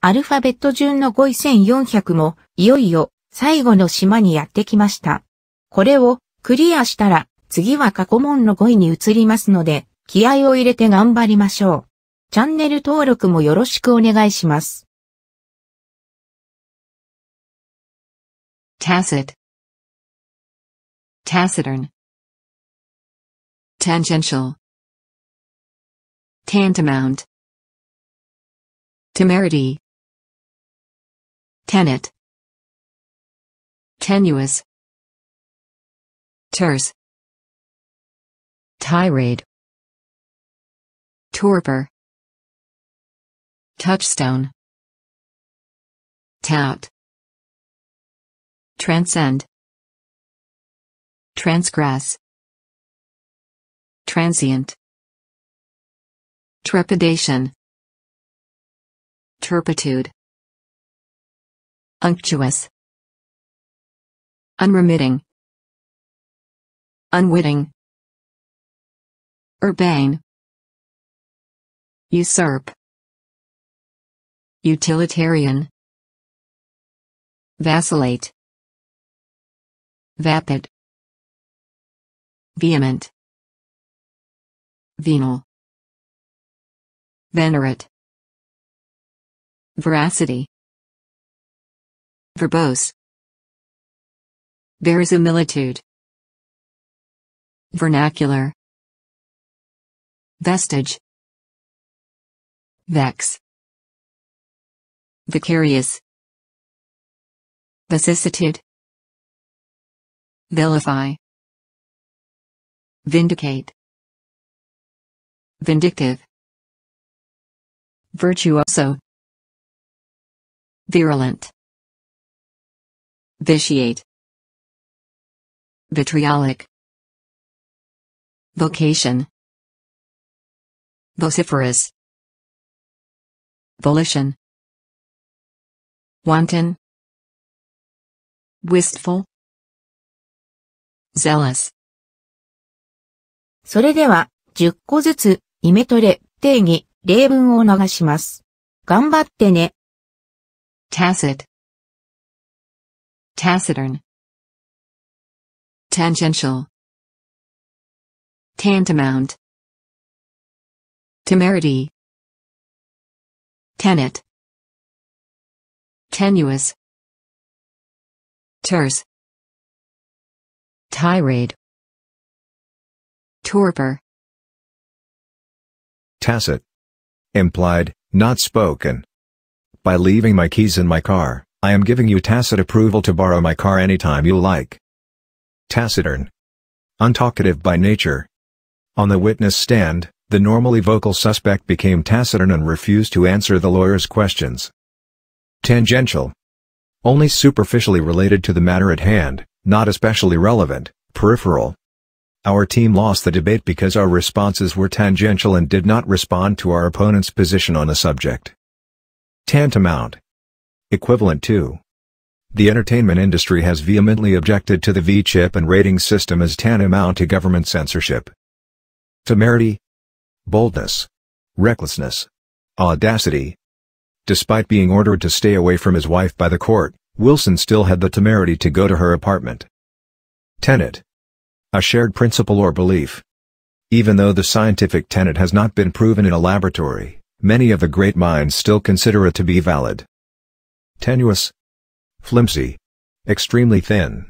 アルファベット順の語彙1400も、いよいよ、最後の島にやってきました。これを、クリアしたら、次は過去問の語彙に移りますので、気合を入れて頑張りましょう。チャンネル登録もよろしくお願いします。Tacit, taciturn, tangential, tantamount, temerity, tenet, tenuous, terse, tirade, torpor, touchstone, tout, transcend, transgress, transient, trepidation, turpitude, unctuous, unremitting, unwitting, urbane, usurp, utilitarian, vacillate, vapid, vehement, venal, venerate, veracity, verbose, verisimilitude, vernacular, vestige, vex, vicarious, vicissitude, vilify, vindicate, vindictive, virtuoso, virulent, vitiate, vitriolic, vocation, vociferous, volition, wanton, wistful, zealous。それでは、10個ずつ、イメトレ、定義、例文を流します。頑張ってね。tacit, taciturn, tangential, tantamount, temerity, tenet, tenuous, terse, tirade, torpor. Tacit. Implied, not spoken. By leaving my keys in my car, I am giving you tacit approval to borrow my car anytime you like. Taciturn. Untalkative by nature. On the witness stand, the normally vocal suspect became taciturn and refused to answer the lawyer's questions. Tangential. Only superficially related to the matter at hand, not especially relevant, peripheral. Our team lost the debate because our responses were tangential and did not respond to our opponent's position on the subject. Tantamount. Equivalent to. The entertainment industry has vehemently objected to the V-chip and rating system as tantamount to government censorship. Temerity. Boldness. Recklessness. Audacity. Despite being ordered to stay away from his wife by the court, Wilson still had the temerity to go to her apartment. Tenet. A shared principle or belief. Even though the scientific tenet has not been proven in a laboratory, many of the great minds still consider it to be valid. Tenuous. Flimsy. Extremely thin.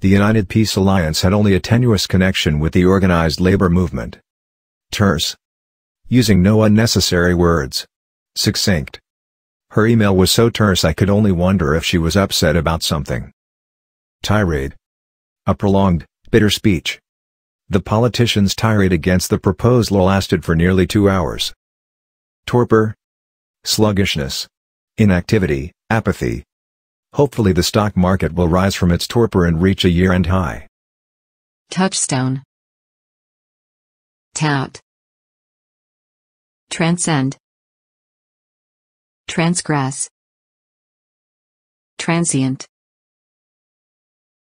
The United Peace Alliance had only a tenuous connection with the organized labor movement. Terse. Using no unnecessary words. Succinct. Her email was so terse I could only wonder if she was upset about something. Tirade. A prolonged, bitter speech. The politician's tirade against the proposed law lasted for nearly 2 hours. Torpor. Sluggishness. Inactivity, apathy. Hopefully the stock market will rise from its torpor and reach a year-end high. Touchstone. Tout. Transcend. Transgress. Transient.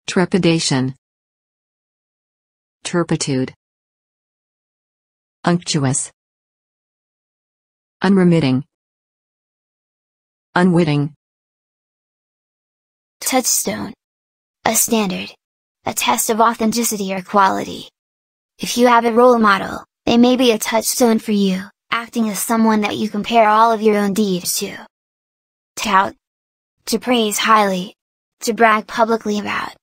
Trepidation. Turpitude. Unctuous. Unremitting. unwitting, touchstone. A standard. A test of authenticity or quality. If you have a role model, they may be a touchstone for you, acting as someone that you compare all of your own deeds to. Tout. To praise highly. To brag publicly about.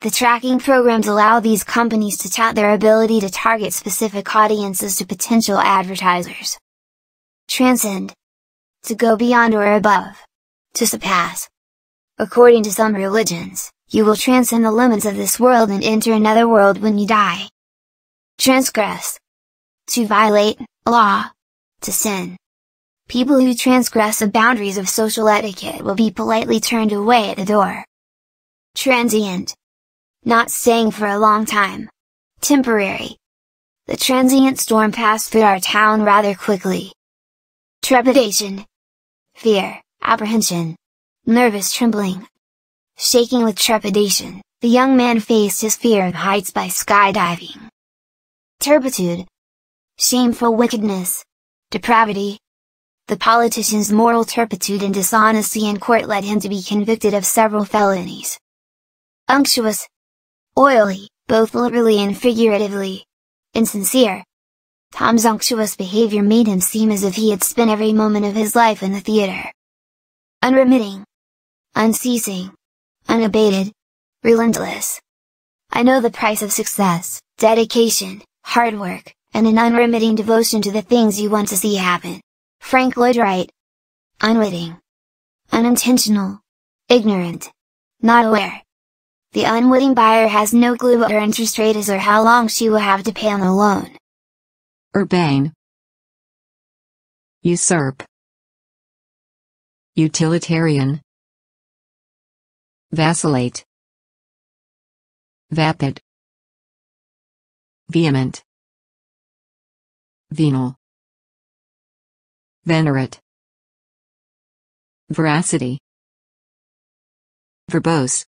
The tracking programs allow these companies to tout their ability to target specific audiences to potential advertisers. Transcend. To go beyond or above. To surpass. According to some religions, you will transcend the limits of this world and enter another world when you die. Transgress. To violate law. To sin. People who transgress the boundaries of social etiquette will be politely turned away at the door. Transient. Not staying for a long time. Temporary. The transient storm passed through our town rather quickly. Trepidation. Fear, apprehension. Nervous trembling. Shaking with trepidation, the young man faced his fear of heights by skydiving. Turpitude. Shameful wickedness. Depravity. The politician's moral turpitude and dishonesty in court led him to be convicted of several felonies. Unctuous. Oily, both literally and figuratively. Insincere. Tom's unctuous behavior made him seem as if he had spent every moment of his life in the theater. Unremitting. Unceasing. Unabated. Relentless. I know the price of success, dedication, hard work, and an unremitting devotion to the things you want to see happen. Frank Lloyd Wright. Unwitting. Unintentional. Ignorant. Not aware. The unwitting buyer has no clue what her interest rate is or how long she will have to pay on the loan. urbane, usurp, utilitarian, vacillate, vapid, vehement, venal, venerate, veracity, verbose,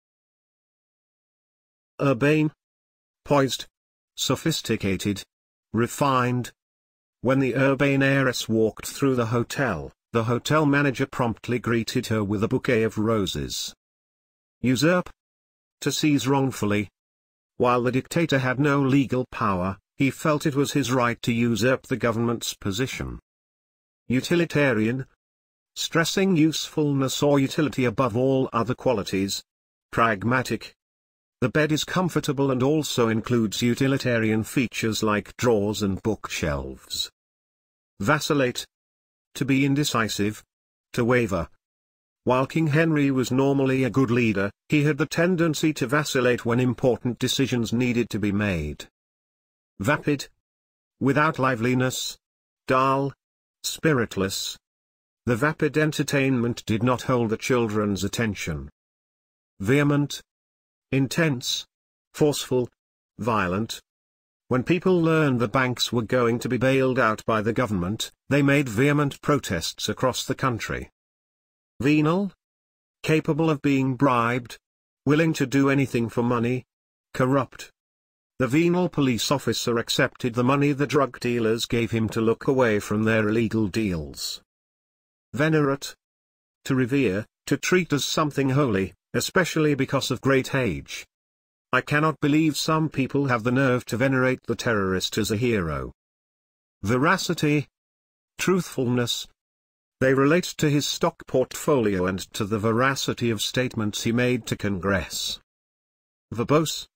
urbane, poised, sophisticated, refined. When the urbane heiress walked through the hotel manager promptly greeted her with a bouquet of roses. Usurp. To seize wrongfully. While the dictator had no legal power, he felt it was his right to usurp the government's position. Utilitarian. Stressing usefulness or utility above all other qualities. Pragmatic. The bed is comfortable and also includes utilitarian features like drawers and bookshelves. Vacillate. To be indecisive. To waver. While King Henry was normally a good leader, he had the tendency to vacillate when important decisions needed to be made. Vapid. Without liveliness. Dull. Spiritless. The vapid entertainment did not hold the children's attention. Vehement. Intense. Forceful. Violent. When people learned the banks were going to be bailed out by the government, they made vehement protests across the country. Venal. Capable of being bribed. Willing to do anything for money. Corrupt. The venal police officer accepted the money the drug dealers gave him to look away from their illegal deals. Venerate. To revere, to treat as something holy, especially because of great age. I cannot believe some people have the nerve to venerate the terrorist as a hero. Veracity. Truthfulness. They relate to his stock portfolio and to the veracity of statements he made to Congress. Verbose.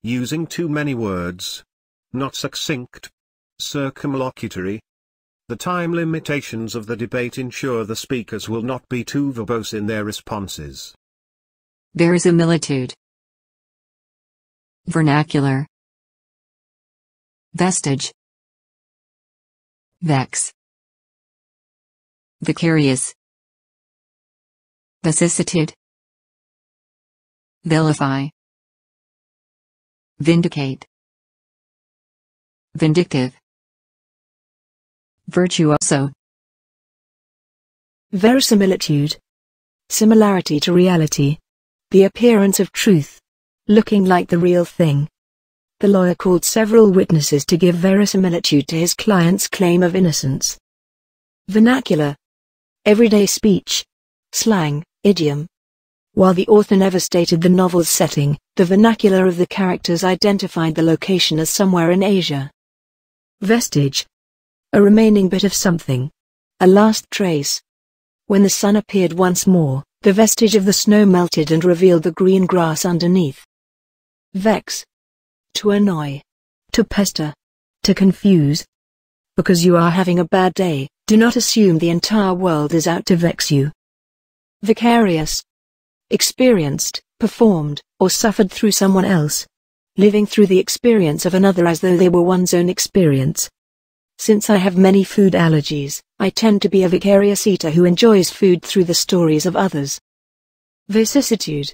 Using too many words. Not succinct. Circumlocutory. The time limitations of the debate ensure the speakers will not be too verbose in their responses. Verisimilitude, vernacular, vestige, vex, vicarious, vicissitude, vilify, vindicate, vindictive, virtuoso, verisimilitude, similarity to reality. The appearance of truth. Looking like the real thing. The lawyer called several witnesses to give verisimilitude to his client's claim of innocence. Vernacular. Everyday speech. slang, idiom. While the author never stated the novel's setting, the vernacular of the characters identified the location as somewhere in Asia. Vestige. A remaining bit of something. A last trace. When the sun appeared once more, the vestige of the snow melted and revealed the green grass underneath. Vex. To annoy. To pester. To confuse. Because you are having a bad day, do not assume the entire world is out to vex you. Vicarious. Experienced, performed, or suffered through someone else. Living through the experience of another as though they were one's own experience. Since I have many food allergies, I tend to be a vicarious eater who enjoys food through the stories of others. Vicissitude.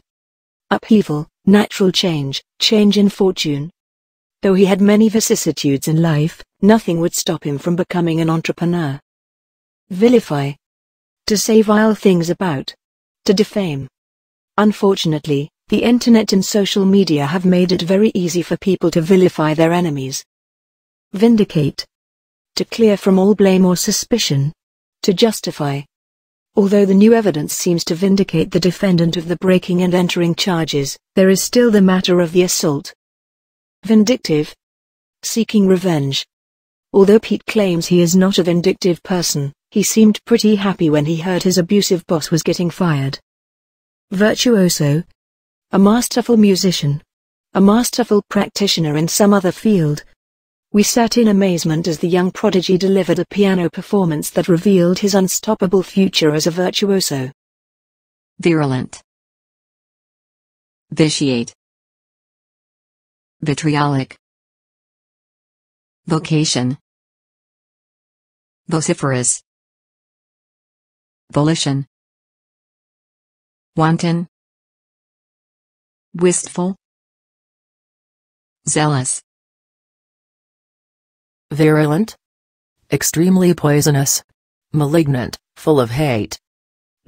Upheaval, natural change, change in fortune. Though he had many vicissitudes in life, nothing would stop him from becoming an entrepreneur. Vilify. To say vile things about. To defame. Unfortunately, the internet and social media have made it very easy for people to vilify their enemies. Vindicate. To clear from all blame or suspicion. To justify. Although the new evidence seems to vindicate the defendant of the breaking and entering charges, there is still the matter of the assault. Vindictive. Seeking revenge. Although Pete claims he is not a vindictive person, he seemed pretty happy when he heard his abusive boss was getting fired. Virtuoso. A masterful musician. A masterful practitioner in some other field. We sat in amazement as the young prodigy delivered a piano performance that revealed his unstoppable future as a virtuoso. Virulent. Vitiate. Vitriolic. Vocation. Vociferous. Volition. Wanton. Wistful. Zealous. Virulent. Extremely poisonous. Malignant, full of hate.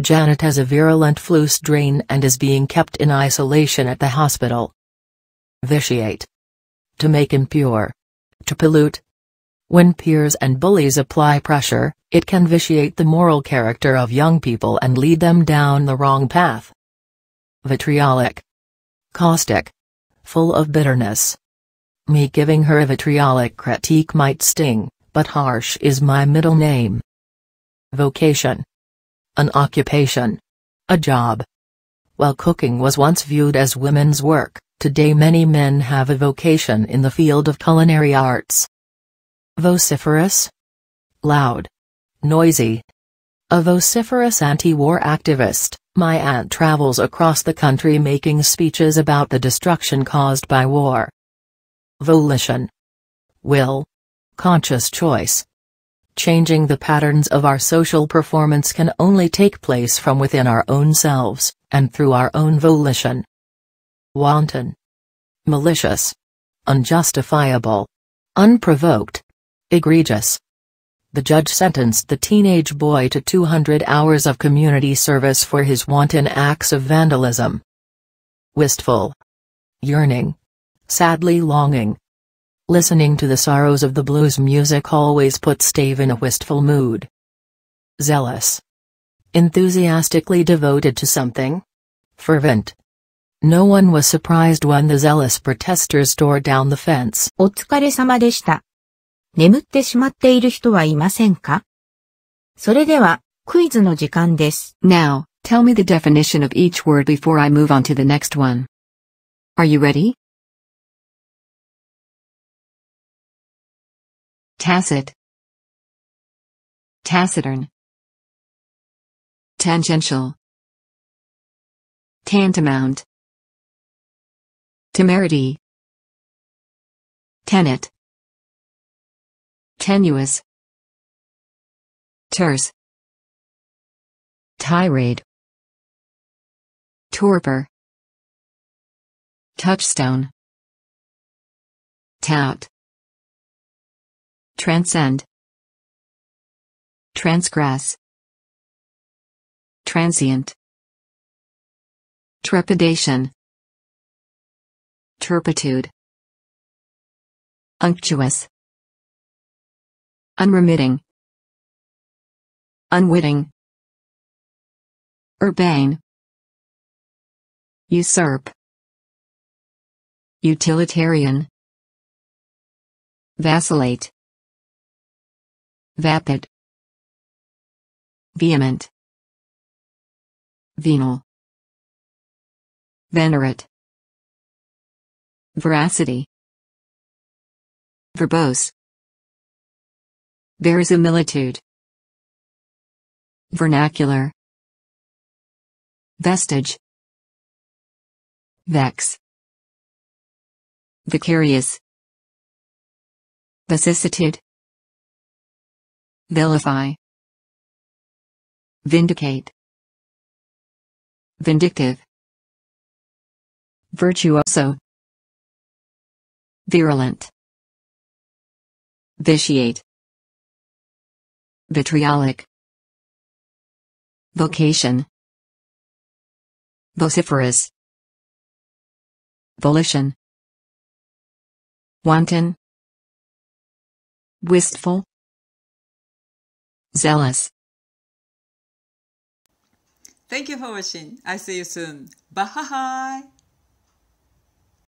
Janet has a virulent flu strain and is being kept in isolation at the hospital. Vitiate. To make impure. To pollute. When peers and bullies apply pressure, it can vitiate the moral character of young people and lead them down the wrong path. Vitriolic. Caustic. Full of bitterness. Me giving her a vitriolic critique might sting, but harsh is my middle name. Vocation. An occupation. A job. While cooking was once viewed as women's work, today many men have a vocation in the field of culinary arts. Vociferous. Loud. Noisy. A vociferous anti-war activist, my aunt travels across the country making speeches about the destruction caused by war. Volition. Will. Conscious choice. Changing the patterns of our social performance can only take place from within our own selves, and through our own volition. Wanton. Malicious. Unjustifiable. Unprovoked. Egregious. The judge sentenced the teenage boy to 200 hours of community service for his wanton acts of vandalism. Wistful. Yearning. Sadly longing. Listening to the sorrows of the blues music always puts Dave in a wistful mood. Zealous. Enthusiastically devoted to something. Fervent. No one was surprised when the zealous protesters tore down the fence. お疲れ様でした。眠ってしまっている人はいませんか？それでは、クイズの時間です。Now, tell me the definition of each word before I move on to the next one. Are you ready? Tacit. Taciturn. Tangential. Tantamount. Temerity. Tenet. Tenuous. Terse. Tirade. Torpor. Touchstone. Tout. Transcend. Transgress. Transient. Trepidation. Turpitude. Unctuous. Unremitting. Unwitting. urbane, usurp, utilitarian, vacillate, vapid, vehement, venal, venerate, veracity, verbose, verisimilitude, vernacular, vestige, vex, vicarious, vicissitude, vilify, vindicate, vindictive, virtuoso, virulent, vitiate, vitriolic, vocation, vociferous, volition, wanton, wistful, zealous. Thank you for watching. I see you soon. Bye.